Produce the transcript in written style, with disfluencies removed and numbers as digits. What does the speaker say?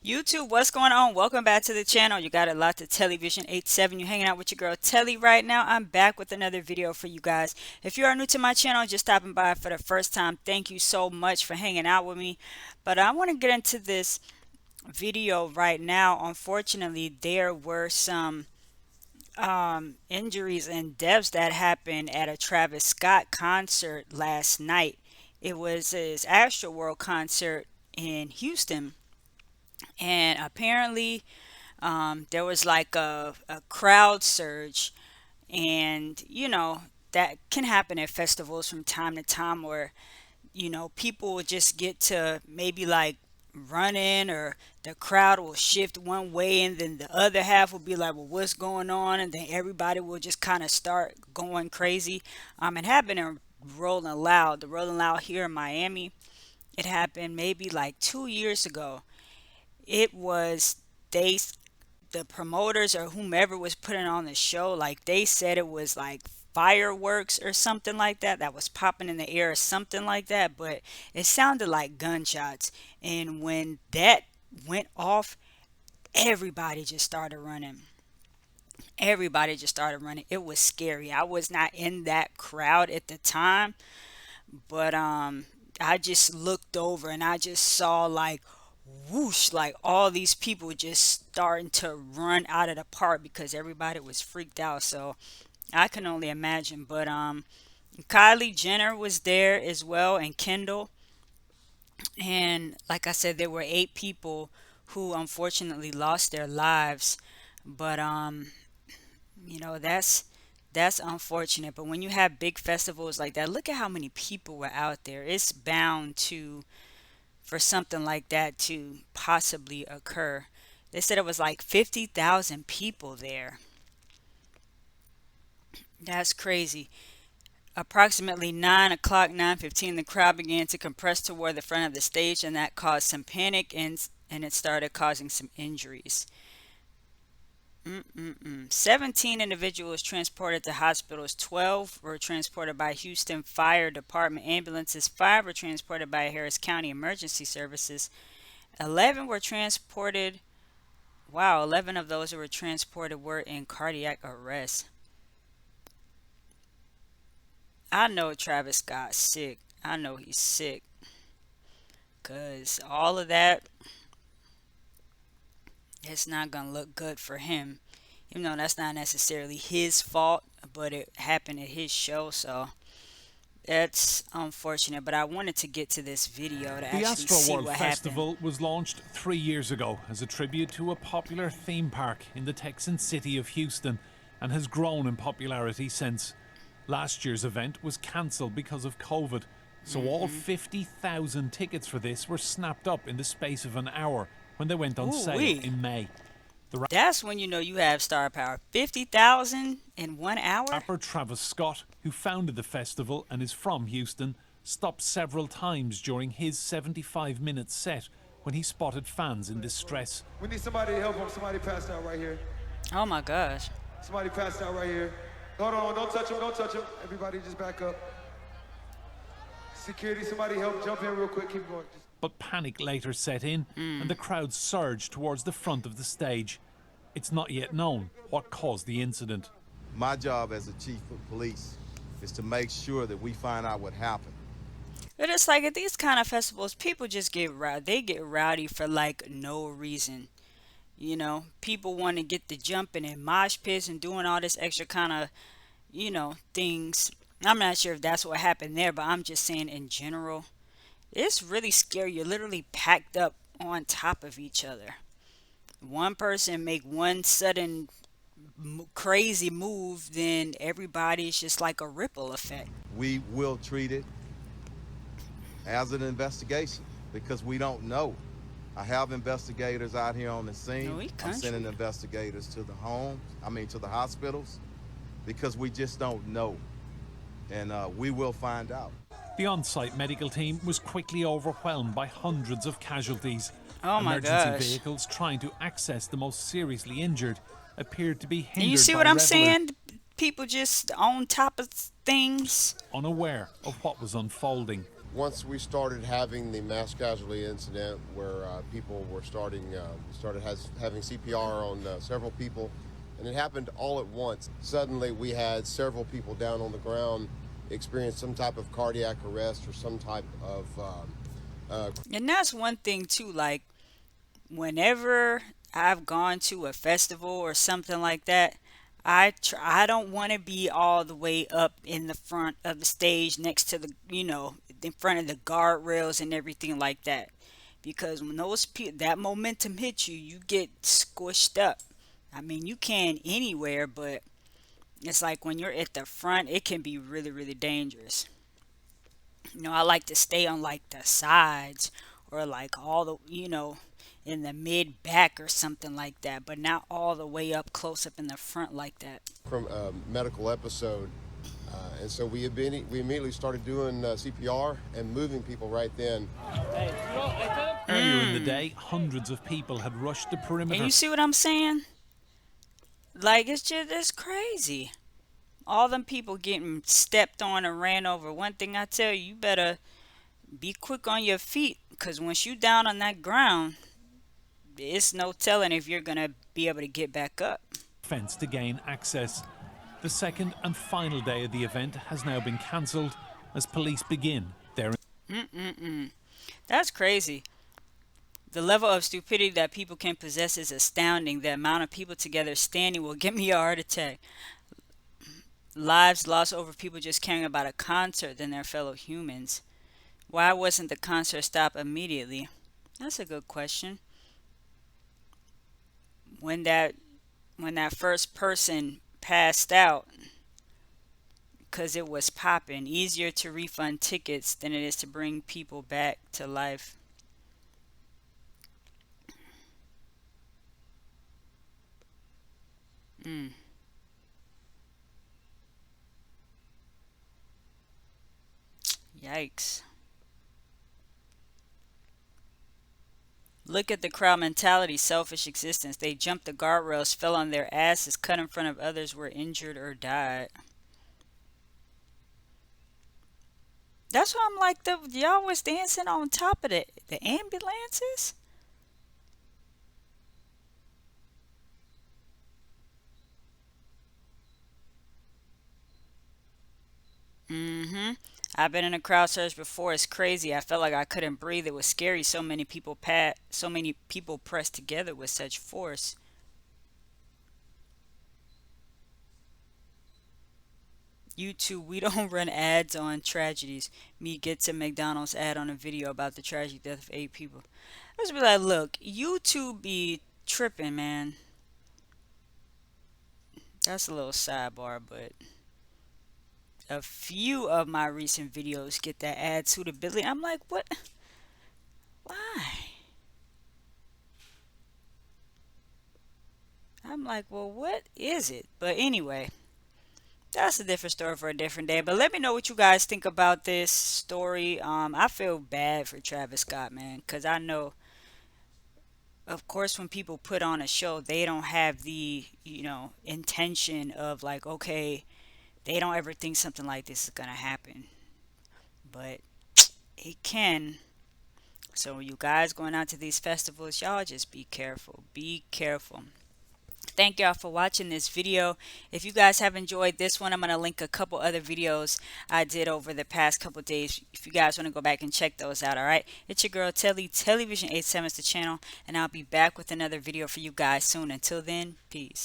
YouTube, what's going on? Welcome back to the channel. You got a lot to TelliVision 87. You're hanging out with your girl Telly right now. I'm back with another video for you guys. If you are new to my channel, just stopping by for the first time, thank you so much for hanging out with me. But I want to get into this video right now. Unfortunately, there were some injuries and deaths that happened at a Travis Scott concert last night. It was his Astroworld concert in Houston, and apparently there was like a crowd surge, and that can happen at festivals from time to time where people will just get to maybe like running, or the crowd will shift one way and then the other half will be like, well, what's going on? And then everybody will just kind of start going crazy. It happened in Rolling Loud, the Rolling Loud here in Miami. It happened maybe like 2 years ago. It was they The promoters or whomever was putting on the show, like they said it was like fireworks or something like that was popping in the air or something like that, but it sounded like gunshots. And when that went off, everybody just started running. Everybody just started running. It was scary. I was not in that crowd at the time, but I just looked over and I just saw like whoosh, like all these people just starting to run out of the park because everybody was freaked out. So I can only imagine. But Kylie Jenner was there as well, and Kendall. And like I said, there were 8 people who unfortunately lost their lives. But that's unfortunate. But when you have big festivals like that, look at how many people were out there. It's bound to for something like that to possibly occur. They said it was like 50,000 people there. That's crazy. Approximately 9 o'clock, 9:15, the crowd began to compress toward the front of the stage, and that caused some panic, and it started causing some injuries. 17 individuals transported to hospitals. 12 were transported by Houston Fire Department ambulances. 5 were transported by Harris County Emergency Services. 11 were transported. Wow, 11 of those who were transported were in cardiac arrest. I know Travis got sick. I know he's sick because all of that, it's not going to look good for him. Even though that's not necessarily his fault, but it happened at his show, so that's unfortunate. But I wanted to get to this video to The actually see Astroworld what happened. Festival was launched 3 years ago as a tribute to a popular theme park in the Texan city of Houston, and has grown in popularity since. Last year's event was cancelled because of COVID, so all 50,000 tickets for this were snapped up in the space of an hour when they went on Ooh sale wee. in May. The That's when you know you have star power. 50,000 in 1 hour? rapper Travis Scott, who founded the festival and is from Houston, stopped several times during his 75-minute set when he spotted fans in distress. We need somebody to help him. Somebody passed out right here. Oh my gosh. Somebody passed out right here. Hold on, don't touch him, don't touch him. Everybody just back up. Security, somebody help jump in real quick. Keep going. But panic later set in, and the crowd surged towards the front of the stage. It's not yet known what caused the incident. My job as a chief of police is to make sure that we find out what happened. But it's like at these kind of festivals, people just get rowdy. They get rowdy for like no reason. People want to get the jumping and mosh pits and doing all this extra kind of, things. I'm not sure if that's what happened there, but I'm just saying in general, it's really scary. You're literally packed up on top of each other. One person make one sudden crazy move, then everybody's just like a ripple effect. We will treat it as an investigation because we don't know. I have investigators out here on the scene. No, we I'm sending country. investigators to the homes, to the hospitals, because we just don't know. And we will find out. The on-site medical team was quickly overwhelmed by hundreds of casualties. Oh my Emergency gosh. vehicles trying to access the most seriously injured appeared to be And you hindered see by what I'm revelers, saying? People just on top of things. unaware of what was unfolding. Once we started having the mass casualty incident where people were having CPR on several people, and it happened all at once. Suddenly, we had several people down on the ground experience some type of cardiac arrest or some type of And that's one thing too. Like whenever I've gone to a festival or something like that, I don't want to be all the way up in the front of the stage next to the in front of the guardrails and everything like that, because when that momentum hits you, you get squished up. I mean, you can anywhere, but it's like when you're at the front, it can be really, really dangerous. I like to stay on like the sides or like all the, in the mid back or something like that, but not all the way up close up in the front like that. from a medical episode. And so we immediately started doing CPR and moving people right then. Earlier in the day, hundreds of people had rushed the And perimeter. you see what I'm saying? Like it's crazy. All them people getting stepped on and ran over. One thing I tell you, you better be quick on your feet, because once you down on that ground, it's no telling if you're gonna be able to get back up. Fence to gain access. The second and final day of the event has now been cancelled as police begin their. That's crazy. The level of stupidity that people can possess is astounding. The amount of people together standing will give me a heart attack. Lives lost over people just caring about a concert than their fellow humans. Why wasn't the concert stopped immediately? That's a good question. When that when that first person passed out, because it was popping, easier to refund tickets than it is to bring people back to life. Mm, yikes. Look at the crowd mentality, selfish existence. They jumped the guardrails, fell on their asses, cut in front of others, were injured or died. That's why I'm like, y'all was dancing on top of the ambulances. Mm-hmm. I've been in a crowd surge before. It's crazy. I felt like I couldn't breathe. It was scary. So many people pressed together with such force. YouTube, we don't run ads on tragedies. Me gets a McDonald's ad on a video about the tragic death of 8 people. Let's be like, look, YouTube be tripping, man. That's a little sidebar, but a few of my recent videos get that ad suitability. I'm like, what? Why? I'm like, well, what is it? But anyway, that's a different story for a different day. But let me know what you guys think about this story. I feel bad for Travis Scott, man, because I know, of course, when people put on a show, they don't have the, intention of like, okay, they don't ever think something like this is gonna happen, but it can. So you guys going out to these festivals, y'all just be careful. Be careful. Thank y'all for watching this video. If you guys have enjoyed this one, I'm going to link a couple other videos I did over the past couple days if you guys want to go back and check those out. All right, it's your girl TelliVision 87 is the channel, and I'll be back with another video for you guys soon. Until then, peace.